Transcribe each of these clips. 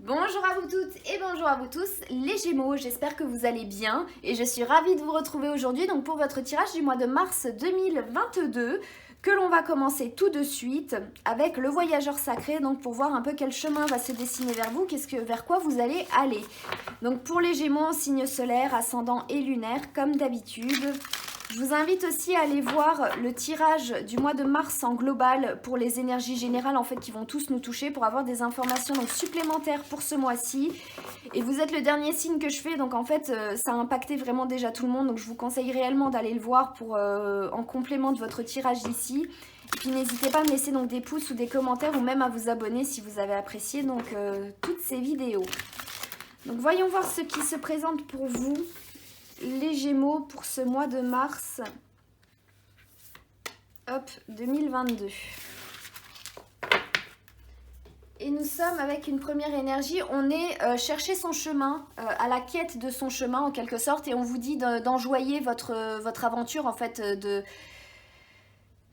Bonjour à vous toutes et bonjour à vous tous les Gémeaux, j'espère que vous allez bien et je suis ravie de vous retrouver aujourd'hui donc pour votre tirage du mois de mars 2022 que l'on va commencer tout de suite avec le voyageur sacré, donc pour voir un peu quel chemin va se dessiner vers vous, vers quoi vous allez aller. Donc pour les Gémeaux, signe solaire, ascendant et lunaire comme d'habitude. Je vous invite aussi à aller voir le tirage du mois de mars en global pour les énergies générales en fait qui vont tous nous toucher pour avoir des informations donc, supplémentaires pour ce mois-ci. Et vous êtes le dernier signe que je fais donc en fait ça a impacté vraiment déjà tout le monde donc je vous conseille réellement d'aller le voir pour en complément de votre tirage d'ici. Et puis n'hésitez pas à me laisser donc des pouces ou des commentaires ou même à vous abonner si vous avez apprécié donc toutes ces vidéos. Donc voyons voir ce qui se présente pour vous. Les Gémeaux pour ce mois de mars 2022. Et nous sommes avec une première énergie, on est chercher son chemin, à la quête de son chemin en quelque sorte, et on vous dit d'enjoyer votre aventure en fait,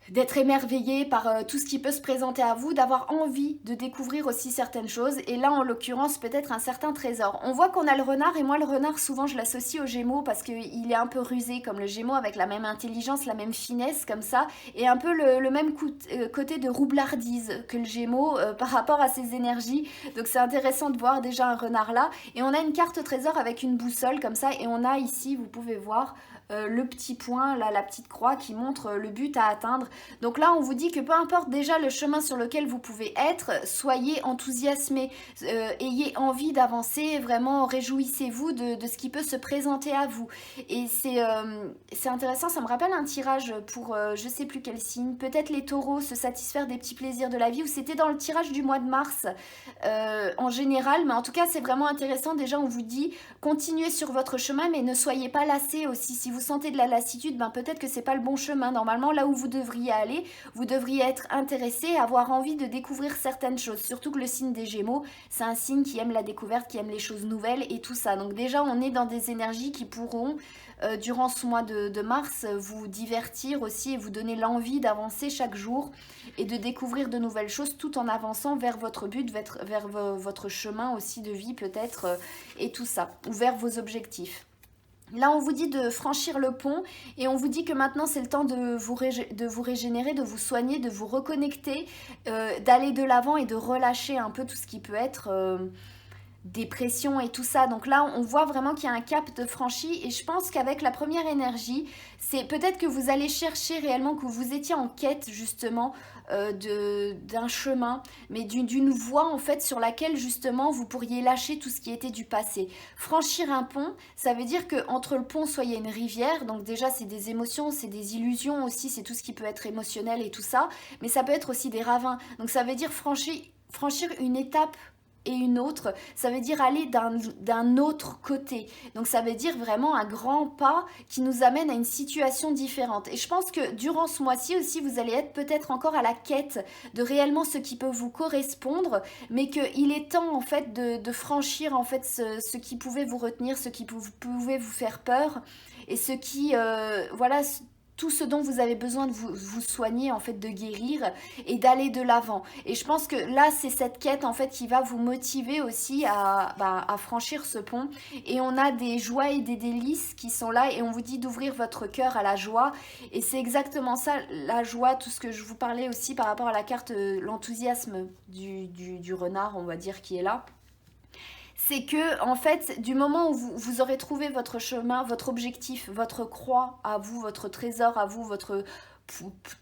d'être émerveillé par tout ce qui peut se présenter à vous, d'avoir envie de découvrir aussi certaines choses, et là en l'occurrence peut-être un certain trésor. On voit qu'on a le renard, et moi le renard souvent je l'associe au Gémeaux parce qu'il est un peu rusé comme le Gémeaux, avec la même intelligence, la même finesse comme ça, et un peu le même côté de roublardise que le Gémeaux par rapport à ses énergies, donc c'est intéressant de voir déjà un renard là, et on a une carte trésor avec une boussole comme ça, et on a ici, vous pouvez voir, le petit point, là, la petite croix qui montre le but à atteindre. Donc là, on vous dit que peu importe déjà le chemin sur lequel vous pouvez être, soyez enthousiasmés, ayez envie d'avancer, vraiment réjouissez-vous de ce qui peut se présenter à vous. Et c'est intéressant, ça me rappelle un tirage pour je sais plus quel signe, peut-être les taureaux, se satisfaire des petits plaisirs de la vie, ou c'était dans le tirage du mois de mars en général, mais en tout cas c'est vraiment intéressant. Déjà on vous dit continuez sur votre chemin, mais ne soyez pas lassés aussi. Si vous sentez de la lassitude, ben peut-être que c'est pas le bon chemin. Normalement là où vous devriez aller, vous devriez être intéressé, avoir envie de découvrir certaines choses, surtout que le signe des Gémeaux c'est un signe qui aime la découverte, qui aime les choses nouvelles et tout ça. Donc déjà on est dans des énergies qui pourront durant ce mois de mars vous divertir aussi et vous donner l'envie d'avancer chaque jour et de découvrir de nouvelles choses tout en avançant vers votre but, vers votre chemin aussi de vie peut-être et tout ça, ou vers vos objectifs. Là, on vous dit de franchir le pont et on vous dit que maintenant, c'est le temps de vous régénérer, de vous soigner, de vous reconnecter, d'aller de l'avant et de relâcher un peu tout ce qui peut être dépression et tout ça. Donc là, on voit vraiment qu'il y a un cap de franchi et je pense qu'avec la première énergie, c'est peut-être que vous allez chercher réellement, que vous étiez en quête justement d'un chemin, mais d'une voie en fait sur laquelle justement vous pourriez lâcher tout ce qui était du passé. Franchir un pont, ça veut dire que entre le pont soit il y a une rivière, donc déjà c'est des émotions, c'est des illusions aussi, c'est tout ce qui peut être émotionnel et tout ça, mais ça peut être aussi des ravins. Donc ça veut dire franchir une étape et une autre, ça veut dire aller d'un autre côté. Donc ça veut dire vraiment un grand pas qui nous amène à une situation différente. Et je pense que durant ce mois-ci aussi, vous allez être peut-être encore à la quête de réellement ce qui peut vous correspondre, mais qu'il est temps en fait de franchir en fait ce qui pouvait vous retenir, ce qui pouvait vous faire peur, et ce qui, voilà, tout ce dont vous avez besoin de vous soigner, en fait, de guérir et d'aller de l'avant. Et je pense que là, c'est cette quête, en fait, qui va vous motiver aussi à franchir ce pont. Et on a des joies et des délices qui sont là et on vous dit d'ouvrir votre cœur à la joie. Et c'est exactement ça, la joie, tout ce que je vous parlais aussi par rapport à la carte, l'enthousiasme du renard, on va dire, qui est là. C'est que, en fait, du moment où vous aurez trouvé votre chemin, votre objectif, votre croix à vous, votre trésor à vous, votre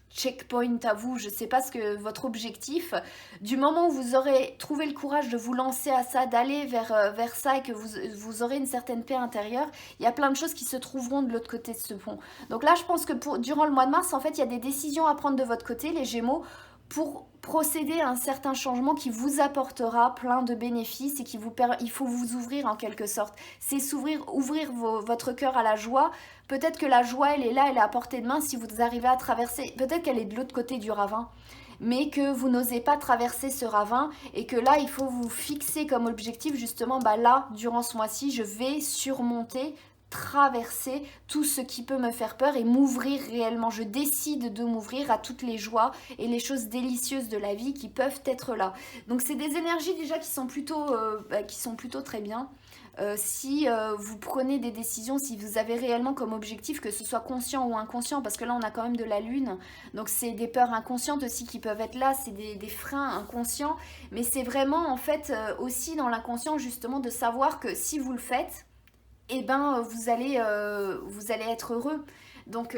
checkpoint à vous, je sais pas ce que votre objectif, du moment où vous aurez trouvé le courage de vous lancer à ça, d'aller vers ça et que vous aurez une certaine paix intérieure, il y a plein de choses qui se trouveront de l'autre côté de ce pont. Donc là, je pense que durant le mois de mars, en fait, il y a des décisions à prendre de votre côté, les Gémeaux, pour procéder à un certain changement qui vous apportera plein de bénéfices et il faut vous ouvrir en quelque sorte. C'est ouvrir votre cœur à la joie. Peut-être que la joie, elle est là, elle est à portée de main si vous arrivez à traverser. Peut-être qu'elle est de l'autre côté du ravin, mais que vous n'osez pas traverser ce ravin et que là, il faut vous fixer comme objectif justement, bah là, durant ce mois-ci, je vais surmonter traverser tout ce qui peut me faire peur et m'ouvrir réellement. Je décide de m'ouvrir à toutes les joies et les choses délicieuses de la vie qui peuvent être là. Donc c'est des énergies déjà qui sont plutôt très bien. Si vous prenez des décisions, si vous avez réellement comme objectif que ce soit conscient ou inconscient, parce que là on a quand même de la lune, donc c'est des peurs inconscientes aussi qui peuvent être là, c'est des freins inconscients, mais c'est vraiment en fait aussi dans l'inconscient justement de savoir que si vous le faites, eh ben vous allez être heureux. Donc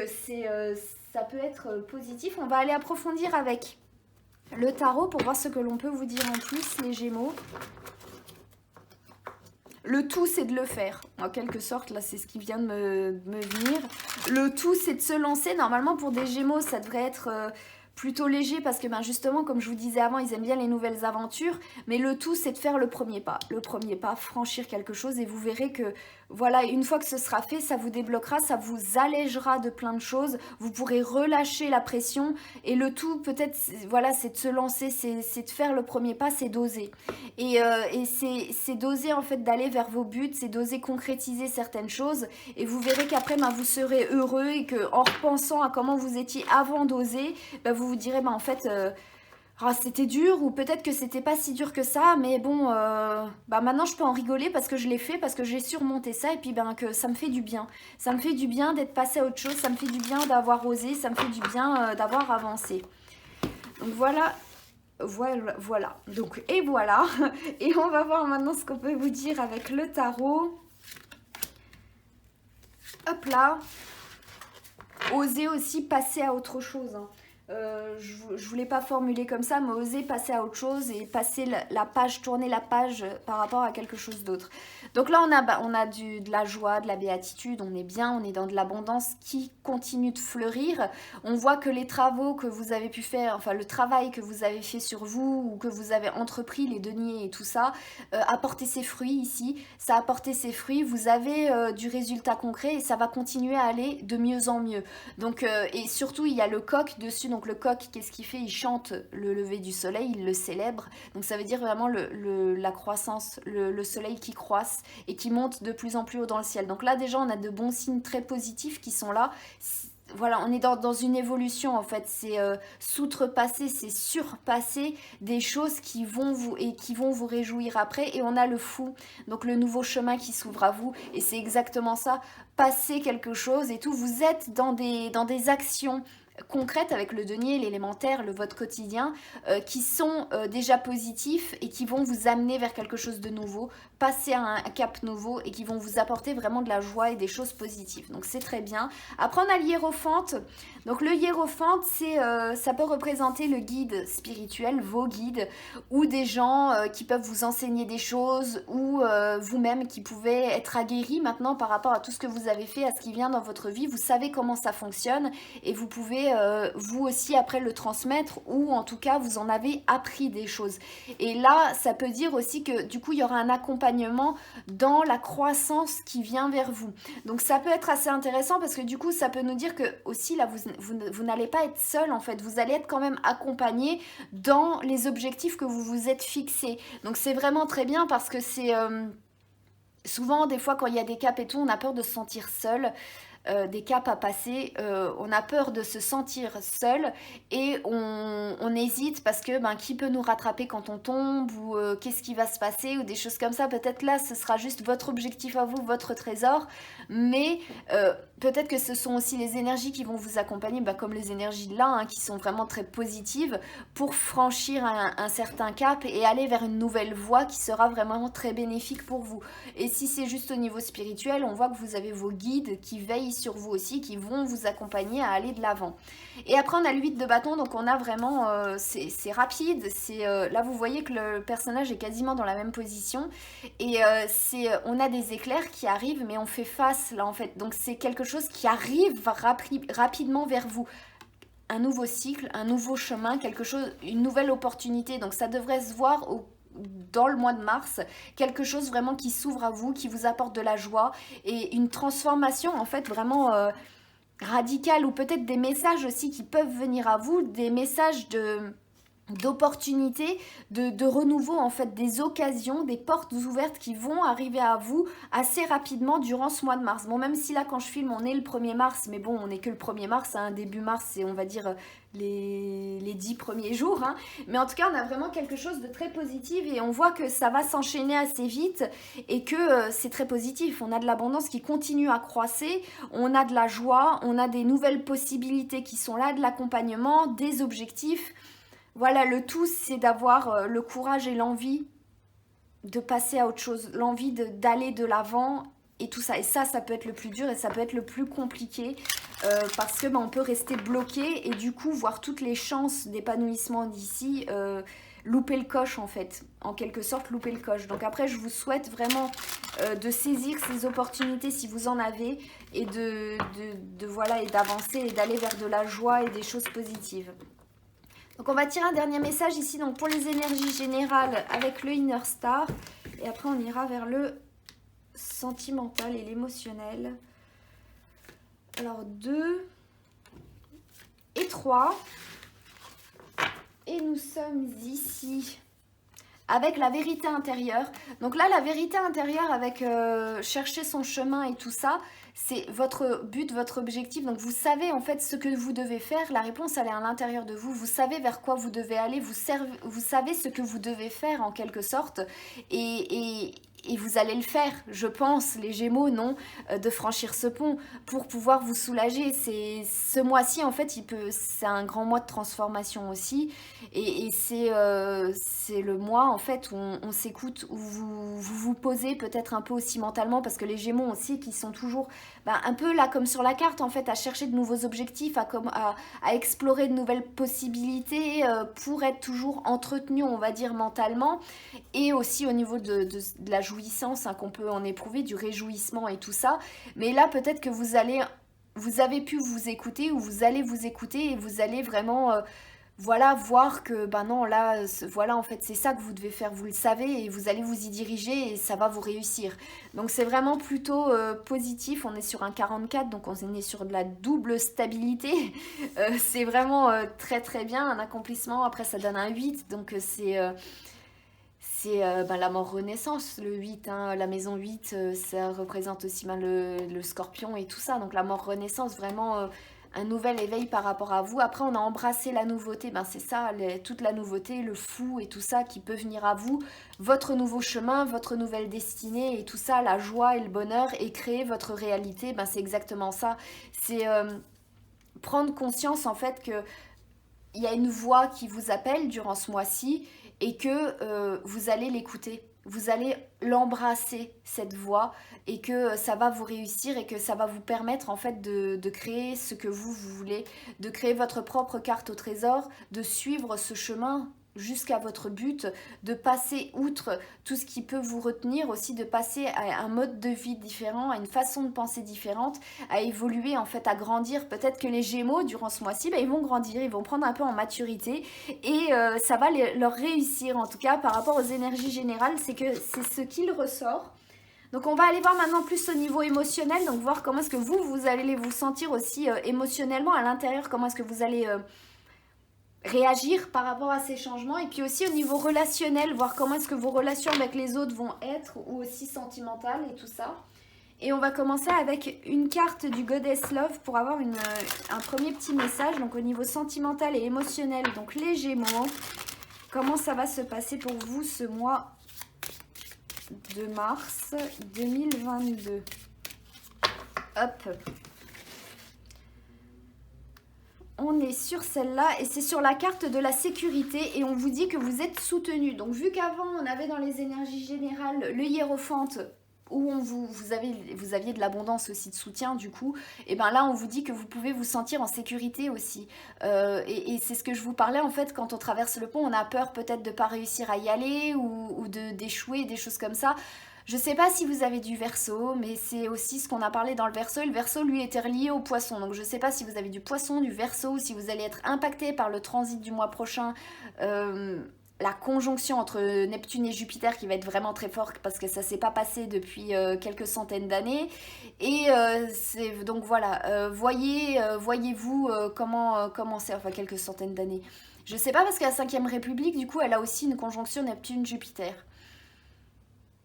ça peut être positif. On va aller approfondir avec le tarot pour voir ce que l'on peut vous dire en plus, les Gémeaux. Le tout, c'est de le faire. En quelque sorte, là, c'est ce qui vient de me venir. Le tout, c'est de se lancer. Normalement, pour des Gémeaux, ça devrait être plutôt léger parce que, ben, justement, comme je vous disais avant, ils aiment bien les nouvelles aventures. Mais le tout, c'est de faire le premier pas. Le premier pas, franchir quelque chose. Et vous verrez que, voilà, une fois que ce sera fait, ça vous débloquera, ça vous allégera de plein de choses. Vous pourrez relâcher la pression. Et le tout, peut-être, voilà, c'est de se lancer, c'est de faire le premier pas, c'est d'oser. Et c'est d'oser, en fait, d'aller vers vos buts, c'est d'oser concrétiser certaines choses. Et vous verrez qu'après, ben, vous serez heureux et qu'en repensant à comment vous étiez avant d'oser, ben, vous vous direz, ben, en fait... ah, c'était dur ou peut-être que c'était pas si dur que ça, mais bon, bah maintenant je peux en rigoler parce que je l'ai fait, parce que j'ai surmonté ça et puis ben que ça me fait du bien. Ça me fait du bien d'être passé à autre chose, ça me fait du bien d'avoir osé, ça me fait du bien d'avoir avancé. Donc voilà, voilà. Donc et voilà. Et on va voir maintenant ce qu'on peut vous dire avec le tarot. Hop là. Osez aussi passer à autre chose, hein. Je voulais pas formuler comme ça, mais oser passer à autre chose et passer la page, tourner la page par rapport à quelque chose d'autre. Donc là, on a de la joie, de la béatitude, on est bien, on est dans de l'abondance qui continue de fleurir. On voit que les travaux que vous avez pu faire, enfin le travail que vous avez fait sur vous ou que vous avez entrepris, les deniers et tout ça, a porté ses fruits ici. Ça a porté ses fruits, vous avez du résultat concret et ça va continuer à aller de mieux en mieux. Donc, et surtout, il y a le coq dessus. Donc le coq, qu'est-ce qu'il fait? Il chante le lever du soleil, il le célèbre. Donc ça veut dire vraiment la croissance, le soleil qui croisse et qui monte de plus en plus haut dans le ciel. Donc là déjà, on a de bons signes très positifs qui sont là. Voilà, on est dans une évolution en fait, c'est s'outrepasser, c'est surpasser des choses qui vont vous réjouir après. Et on a le fou, donc le nouveau chemin qui s'ouvre à vous. Et c'est exactement ça, passer quelque chose et tout. Vous êtes dans des actions concrètes avec le denier, l'élémentaire, le vote quotidien, qui sont déjà positifs et qui vont vous amener vers quelque chose de nouveau, passer à un cap nouveau et qui vont vous apporter vraiment de la joie et des choses positives. Donc c'est très bien. Après on a l'hiérophante. Donc le hiérophante, ça peut représenter le guide spirituel, vos guides, ou des gens qui peuvent vous enseigner des choses, ou vous-même qui pouvez être aguerri maintenant par rapport à tout ce que vous avez fait, à ce qui vient dans votre vie. Vous savez comment ça fonctionne et vous pouvez vous aussi après le transmettre, ou en tout cas vous en avez appris des choses. Et là ça peut dire aussi que du coup il y aura un accompagnement dans la croissance qui vient vers vous. Donc ça peut être assez intéressant parce que du coup ça peut nous dire que aussi là vous n'allez pas être seul en fait, vous allez être quand même accompagné dans les objectifs que vous vous êtes fixés. Donc c'est vraiment très bien parce que c'est souvent des fois quand il y a des caps et tout, on a peur de se sentir seul. Des caps à passer, on a peur de se sentir seul et on hésite parce que ben, qui peut nous rattraper quand on tombe, ou qu'est-ce qui va se passer, ou des choses comme ça. Peut-être là ce sera juste votre objectif à vous, votre trésor, mais peut-être que ce sont aussi les énergies qui vont vous accompagner, ben, comme les énergies de là, hein, qui sont vraiment très positives pour franchir un certain cap et aller vers une nouvelle voie qui sera vraiment très bénéfique pour vous. Et si c'est juste au niveau spirituel, on voit que vous avez vos guides qui veillent sur vous aussi, qui vont vous accompagner à aller de l'avant. Et après on a le 8 de bâton, donc on a vraiment, c'est rapide, là vous voyez que le personnage est quasiment dans la même position, et on a des éclairs qui arrivent, mais on fait face là en fait, donc c'est quelque chose qui arrive rapidement vers vous. Un nouveau cycle, un nouveau chemin, quelque chose, une nouvelle opportunité, donc ça devrait se voir dans le mois de mars, quelque chose vraiment qui s'ouvre à vous, qui vous apporte de la joie et une transformation en fait vraiment radicale, ou peut-être des messages aussi qui peuvent venir à vous, des messages d'opportunités, de renouveau en fait, des occasions, des portes ouvertes qui vont arriver à vous assez rapidement durant ce mois de mars. Bon, même si là quand je filme on est le 1er mars, mais bon on n'est que le 1er mars, hein, début mars c'est on va dire les 10 premiers jours, hein. Mais en tout cas on a vraiment quelque chose de très positif et on voit que ça va s'enchaîner assez vite et que c'est très positif. On a de l'abondance qui continue à croître, on a de la joie, on a des nouvelles possibilités qui sont là, de l'accompagnement, des objectifs. Voilà, le tout, c'est d'avoir le courage et l'envie de passer à autre chose, l'envie d'aller de l'avant et tout ça. Et ça peut être le plus dur et ça peut être le plus compliqué parce que on peut rester bloqué et du coup voir toutes les chances d'épanouissement d'ici, louper le coche en fait, en quelque sorte louper le coche. Donc après, je vous souhaite vraiment de saisir ces opportunités si vous en avez et voilà, et d'avancer et d'aller vers de la joie et des choses positives. Donc on va tirer un dernier message ici donc pour les énergies générales avec le Inner Star. Et après on ira vers le sentimental et l'émotionnel. Alors 2 et 3. Et nous sommes ici avec la vérité intérieure. Donc là, la vérité intérieure avec chercher son chemin et tout ça, c'est votre but, votre objectif. Donc vous savez en fait ce que vous devez faire. La réponse, elle est à l'intérieur de vous. Vous savez vers quoi vous devez aller. Vous savez ce que vous devez faire en quelque sorte. Et vous allez le faire, je pense, les Gémeaux, non, de franchir ce pont pour pouvoir vous soulager. Ce mois-ci, en fait, c'est un grand mois de transformation aussi. Et c'est le mois, en fait, où on s'écoute, où vous posez peut-être un peu aussi mentalement, parce que les Gémeaux aussi, qui sont toujours un peu là, comme sur la carte, en fait, à chercher de nouveaux objectifs, à explorer de nouvelles possibilités pour être toujours entretenus, on va dire, mentalement. Et aussi au niveau de la jouissance qu'on peut en éprouver, du réjouissement et tout ça. Mais là, peut-être que vous avez pu vous écouter ou vous allez vous écouter et vous allez vraiment voilà, voir que non, là, voilà, en fait, c'est ça que vous devez faire, vous le savez, et vous allez vous y diriger et ça va vous réussir. Donc c'est vraiment plutôt positif, on est sur un 44, donc on est sur de la double stabilité. C'est vraiment très très bien, un accomplissement, après ça donne un 8, donc c'est la mort renaissance, le 8, hein, la maison 8, ça représente aussi le scorpion et tout ça. Donc la mort renaissance, vraiment un nouvel éveil par rapport à vous. Après, on a embrassé la nouveauté, c'est ça, toute la nouveauté, le fou et tout ça qui peut venir à vous. Votre nouveau chemin, votre nouvelle destinée et tout ça, la joie et le bonheur et créer votre réalité, c'est exactement ça. C'est prendre conscience en fait que il y a une voix qui vous appelle durant ce mois-ci et que vous allez l'écouter. Vous allez l'embrasser, cette voix, et que ça va vous réussir et que ça va vous permettre en fait de créer ce que vous voulez, de créer votre propre carte au trésor, de suivre ce chemin jusqu'à votre but, de passer outre tout ce qui peut vous retenir, aussi de passer à un mode de vie différent, à une façon de penser différente, à évoluer en fait, à grandir. Peut-être que les Gémeaux durant ce mois-ci, ils vont grandir, ils vont prendre un peu en maturité et ça va leur réussir en tout cas par rapport aux énergies générales, c'est que c'est ce qu'il ressort. Donc on va aller voir maintenant plus au niveau émotionnel, donc voir comment est-ce que vous allez vous sentir aussi émotionnellement à l'intérieur, comment est-ce que vous allez réagir par rapport à ces changements, et puis aussi au niveau relationnel, voir comment est-ce que vos relations avec les autres vont être, ou aussi sentimentales et tout ça. Et on va commencer avec une carte du Goddess Love pour avoir un premier petit message, donc au niveau sentimental et émotionnel, donc les Gémeaux, comment ça va se passer pour vous ce mois de mars 2022. Hop, on est sur celle-là et c'est sur la carte de la sécurité et on vous dit que vous êtes soutenu. Donc vu qu'avant on avait dans les énergies générales le hiérophante où vous aviez de l'abondance aussi de soutien du coup, et là on vous dit que vous pouvez vous sentir en sécurité aussi. Et c'est ce que je vous parlais en fait, quand on traverse le pont, on a peur peut-être de ne pas réussir à y aller ou d'échouer, des choses comme ça. Je ne sais pas si vous avez du Verseau, mais c'est aussi ce qu'on a parlé dans le Verseau. Et le Verseau, lui, était relié au Poisson. Donc je ne sais pas si vous avez du Poisson, du Verseau, ou si vous allez être impacté par le transit du mois prochain. La conjonction entre Neptune et Jupiter qui va être vraiment très forte parce que ça ne s'est pas passé depuis quelques centaines d'années. Et donc voilà, voyez-vous comment c'est, enfin quelques centaines d'années. Je sais pas parce que la 5e République, du coup, elle a aussi une conjonction Neptune-Jupiter.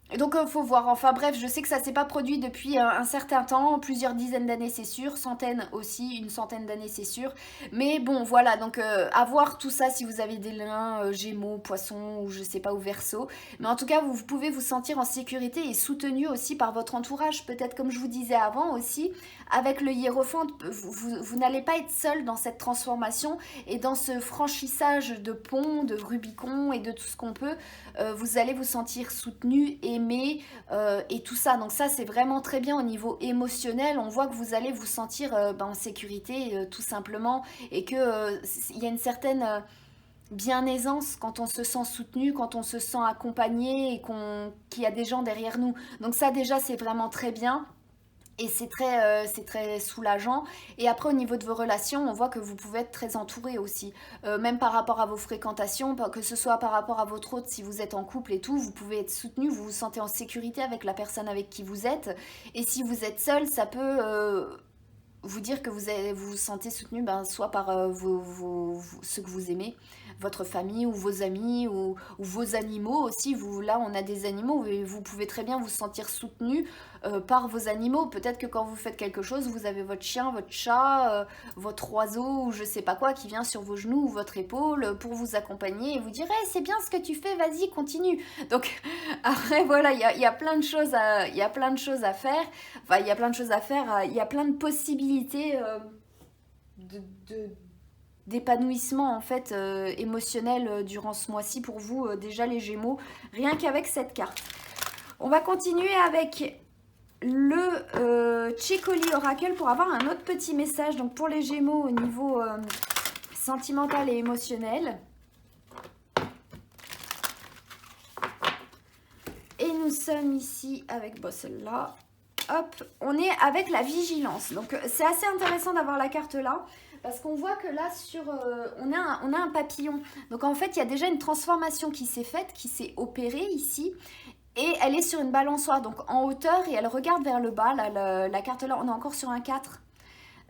Et donc, faut voir. Enfin bref, je sais que ça s'est pas produit depuis un certain temps, plusieurs dizaines d'années c'est sûr, centaines aussi, une centaine d'années c'est sûr. Mais bon, voilà, donc à voir tout ça si vous avez des liens Gémeaux, Poissons ou je sais pas, ou Verseau. Mais en tout cas, vous pouvez vous sentir en sécurité et soutenu aussi par votre entourage. Peut-être comme je vous disais avant aussi, avec le hiérophant, vous n'allez pas être seul dans cette transformation et dans ce franchissage de pont, de Rubicon et de tout ce qu'on peut. Vous allez vous sentir soutenu, aimé et tout ça. Donc ça, c'est vraiment très bien au niveau émotionnel. On voit que vous allez vous sentir en sécurité tout simplement et qu'il y a une certaine bien-aisance quand on se sent soutenu, quand on se sent accompagné et qu'il y a des gens derrière nous. Donc ça, déjà, c'est vraiment très bien. Et c'est très soulageant. Et après, au niveau de vos relations, on voit que vous pouvez être très entouré aussi. Même par rapport à vos fréquentations, que ce soit par rapport à votre hôte, si vous êtes en couple et tout, vous pouvez être soutenu, vous vous sentez en sécurité avec la personne avec qui vous êtes. Et si vous êtes seul, ça peut vous dire que vous vous sentez soutenu soit par ceux que vous aimez, votre famille ou vos amis ou vos animaux aussi. Là, on a des animaux et vous pouvez très bien vous sentir soutenu par vos animaux. Peut-être que quand vous faites quelque chose, vous avez votre chien, votre chat, votre oiseau ou je sais pas quoi qui vient sur vos genoux ou votre épaule pour vous accompagner et vous dire hey, c'est bien ce que tu fais, vas-y, continue. Donc après, voilà, il y a plein de choses il y a plein de choses à faire. Enfin, il y a plein de choses à faire, il y a plein de possibilités de, de- d'épanouissement en fait émotionnel durant ce mois-ci pour vous, déjà les Gémeaux, rien qu'avec cette carte. On va continuer avec le Checoli Oracle pour avoir un autre petit message donc pour les Gémeaux au niveau sentimental et émotionnel. Et nous sommes ici avec celle-là. Hop, on est avec la vigilance. Donc c'est assez intéressant d'avoir la carte là. Parce qu'on voit que là, on a un papillon. Donc en fait, il y a déjà une transformation qui s'est faite, qui s'est opérée ici. Et elle est sur une balançoire, donc en hauteur, et elle regarde vers le bas. Là, la carte là, on est encore sur un 4.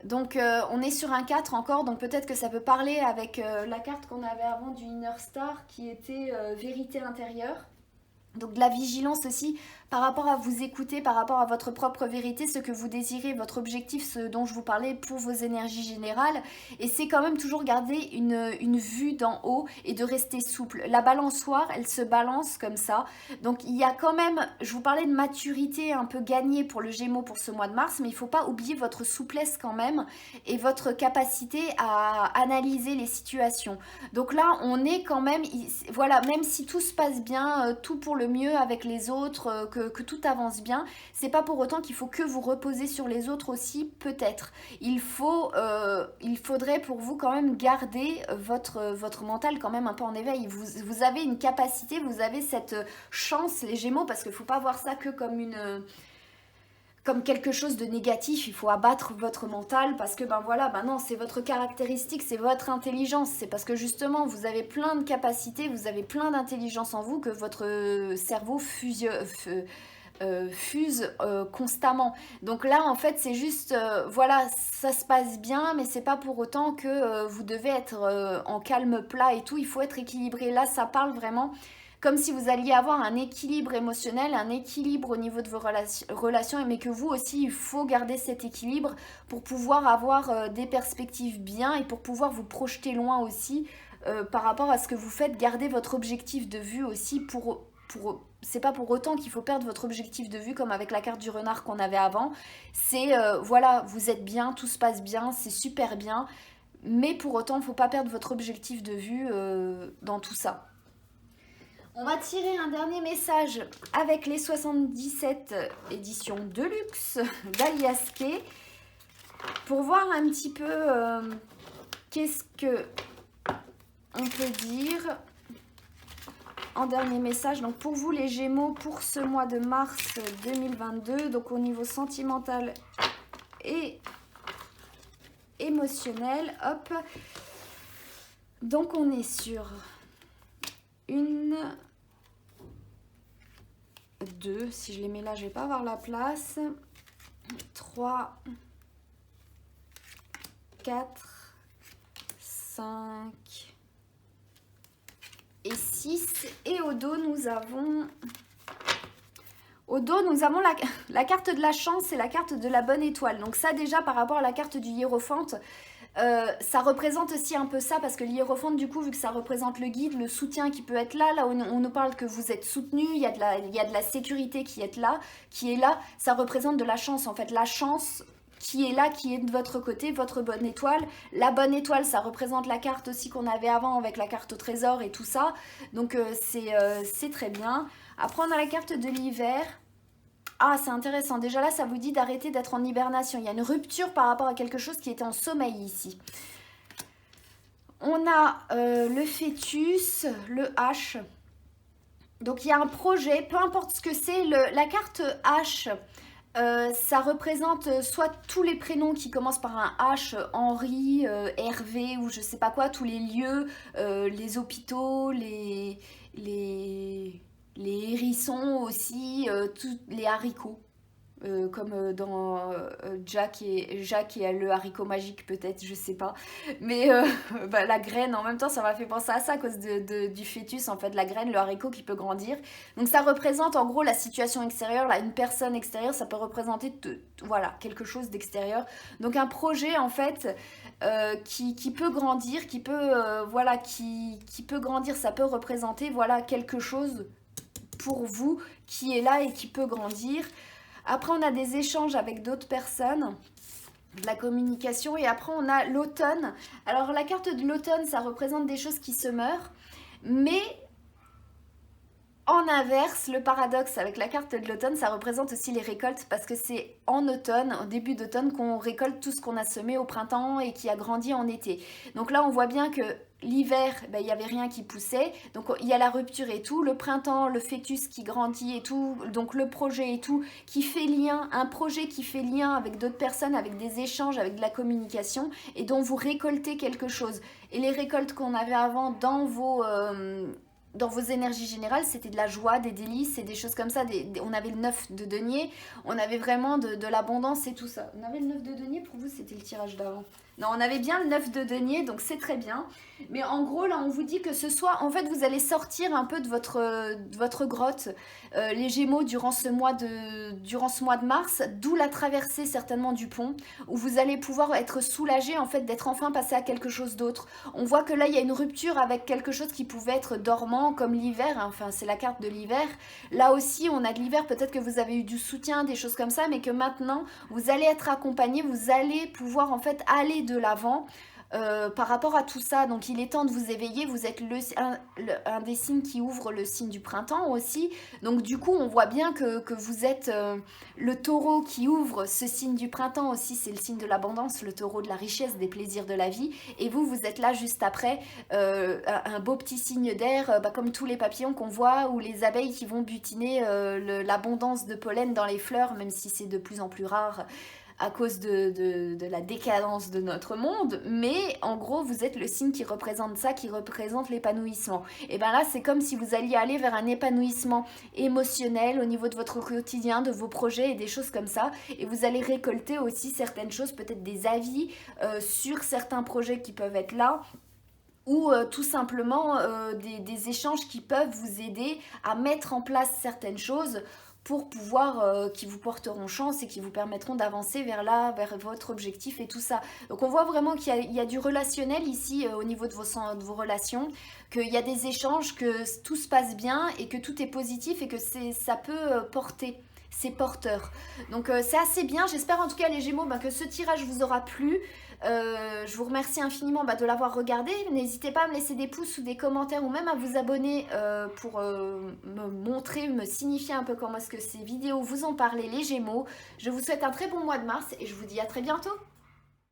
Donc on est sur un 4 encore, donc peut-être que ça peut parler avec la carte qu'on avait avant du Inner Star, qui était vérité intérieure. Donc de la vigilance aussi par rapport à vous écouter, par rapport à votre propre vérité, ce que vous désirez, votre objectif, ce dont je vous parlais pour vos énergies générales. Et c'est quand même toujours garder une vue d'en haut et de rester souple. La balançoire, elle se balance comme ça. Donc il y a quand même, je vous parlais de maturité un peu gagnée pour le Gémeaux pour ce mois de mars, mais il ne faut pas oublier votre souplesse quand même et votre capacité à analyser les situations. Donc là, on est quand même, voilà, même si tout se passe bien, tout pour le mieux avec les autres, que tout avance bien, c'est pas pour autant qu'il faut que vous reposer sur les autres aussi, peut-être. Il faudrait pour vous quand même garder votre mental quand même un peu en éveil. Vous avez une capacité, vous avez cette chance, les Gémeaux, parce qu'il faut pas voir ça que comme quelque chose de négatif, il faut abattre votre mental parce que non, c'est votre caractéristique, c'est votre intelligence, c'est parce que justement vous avez plein de capacités, vous avez plein d'intelligence en vous que votre cerveau fuse constamment. Donc là en fait c'est juste ça se passe bien mais c'est pas pour autant que vous devez être en calme plat et tout, il faut être équilibré. Là ça parle vraiment comme si vous alliez avoir un équilibre émotionnel, un équilibre au niveau de vos relations, mais que vous aussi, il faut garder cet équilibre pour pouvoir avoir des perspectives bien et pour pouvoir vous projeter loin aussi par rapport à ce que vous faites. Gardez votre objectif de vue aussi c'est pas pour autant qu'il faut perdre votre objectif de vue comme avec la carte du renard qu'on avait avant. C'est vous êtes bien, tout se passe bien, c'est super bien, mais pour autant, il ne faut pas perdre votre objectif de vue dans tout ça. On va tirer un dernier message avec les 77 éditions Deluxe d'Alias Kay pour voir un petit peu qu'est-ce que on peut dire en dernier message. Donc pour vous les Gémeaux pour ce mois de mars 2022, donc au niveau sentimental et émotionnel, hop. Donc on est sur une 2, si je les mets là, je vais pas avoir la place. 3, 4, 5, 6. Et au dos, nous avons... Au dos, nous avons la carte de la chance et la carte de la bonne étoile. Donc ça déjà, par rapport à la carte du hiérophante, ça représente aussi un peu ça, parce que l'hiérophante, du coup, vu que ça représente le guide, le soutien qui peut être là, là où on nous parle que vous êtes soutenu, il y a de la sécurité qui est là, ça représente de la chance, en fait, la chance qui est là, qui est de votre côté, votre bonne étoile. La bonne étoile, ça représente la carte aussi qu'on avait avant avec la carte au trésor et tout ça, donc c'est très bien. Après, on a la carte de l'hiver. Ah, c'est intéressant. Déjà là, ça vous dit d'arrêter d'être en hibernation. Il y a une rupture par rapport à quelque chose qui était en sommeil ici. On a le fœtus, le H. Donc il y a un projet, peu importe ce que c'est. La carte H, ça représente soit tous les prénoms qui commencent par un H, Henri, Hervé ou je sais pas quoi, tous les lieux, les hôpitaux, les hérissons aussi, tous les haricots. Comme dans Jacques et le haricot magique peut-être, je sais pas. Mais bah, la graine, en même temps, ça m'a fait penser à ça à cause du fœtus, en fait, la graine, le haricot qui peut grandir. Donc ça représente en gros la situation extérieure, là, une personne extérieure, ça peut représenter voilà, quelque chose d'extérieur. Donc un projet, en fait, qui peut grandir, voilà, qui peut grandir, ça peut représenter voilà, quelque chose pour vous qui est là et qui peut grandir. Après, on a des échanges avec d'autres personnes, de la communication. Et après, on a l'automne. Alors, la carte de l'automne, ça représente des choses qui se meurent. Mais en inverse, le paradoxe avec la carte de l'automne, ça représente aussi les récoltes. Parce que c'est en automne, au début d'automne, qu'on récolte tout ce qu'on a semé au printemps et qui a grandi en été. Donc là, on voit bien que l'hiver, ben, il n'y avait rien qui poussait, donc il y a la rupture et tout, le printemps, le fœtus qui grandit et tout, donc le projet et tout, qui fait lien, un projet qui fait lien avec d'autres personnes, avec des échanges, avec de la communication, et dont vous récoltez quelque chose. Et les récoltes qu'on avait avant dans vos énergies générales, c'était de la joie, des délices et des choses comme ça. On avait le 9 de denier, on avait vraiment de l'abondance et tout ça. On avait le 9 de denier, pour vous, c'était le tirage d'avant. Non, on avait bien le 9 de denier, donc c'est très bien. Mais en gros, là, on vous dit que ce soir, en fait, vous allez sortir un peu de votre grotte, les Gémeaux, durant ce mois de mars, d'où la traversée certainement du pont, où vous allez pouvoir être soulagé, en fait, d'être enfin passé à quelque chose d'autre. On voit que là, il y a une rupture avec quelque chose qui pouvait être dormant, comme l'hiver, hein. Enfin, c'est la carte de l'hiver. Là aussi, on a de l'hiver, peut-être que vous avez eu du soutien, des choses comme ça, mais que maintenant, vous allez être accompagné, vous allez pouvoir, en fait, aller de l'avant par rapport à tout ça. Donc il est temps de vous éveiller. Vous êtes un des signes qui ouvre le signe du printemps aussi. Donc du coup on voit bien que vous êtes le taureau qui ouvre ce signe du printemps aussi. C'est le signe de l'abondance, le taureau de la richesse, des plaisirs de la vie. Et vous êtes là juste après, un beau petit signe d'air, comme tous les papillons qu'on voit, ou les abeilles qui vont butiner l'abondance de pollen dans les fleurs, même si c'est de plus en plus rare à cause de la décadence de notre monde, mais en gros vous êtes le signe qui représente ça, qui représente l'épanouissement. Et bien là c'est comme si vous alliez aller vers un épanouissement émotionnel au niveau de votre quotidien, de vos projets et des choses comme ça, et vous allez récolter aussi certaines choses, peut-être des avis sur certains projets qui peuvent être là, ou tout simplement des échanges qui peuvent vous aider à mettre en place certaines choses pour pouvoir, qui vous porteront chance et qui vous permettront d'avancer vers votre objectif et tout ça. Donc on voit vraiment qu'il y a du relationnel ici au niveau de vos relations, qu'il y a des échanges, que tout se passe bien et que tout est positif et que ça peut porter. C'est porteur. Donc c'est assez bien. J'espère en tout cas les Gémeaux que ce tirage vous aura plu. Je vous remercie infiniment de l'avoir regardé. N'hésitez pas à me laisser des pouces ou des commentaires ou même à vous abonner pour me montrer, me signifier un peu comment est-ce que ces vidéos vous ont parlé les Gémeaux. Je vous souhaite un très bon mois de mars et je vous dis à très bientôt.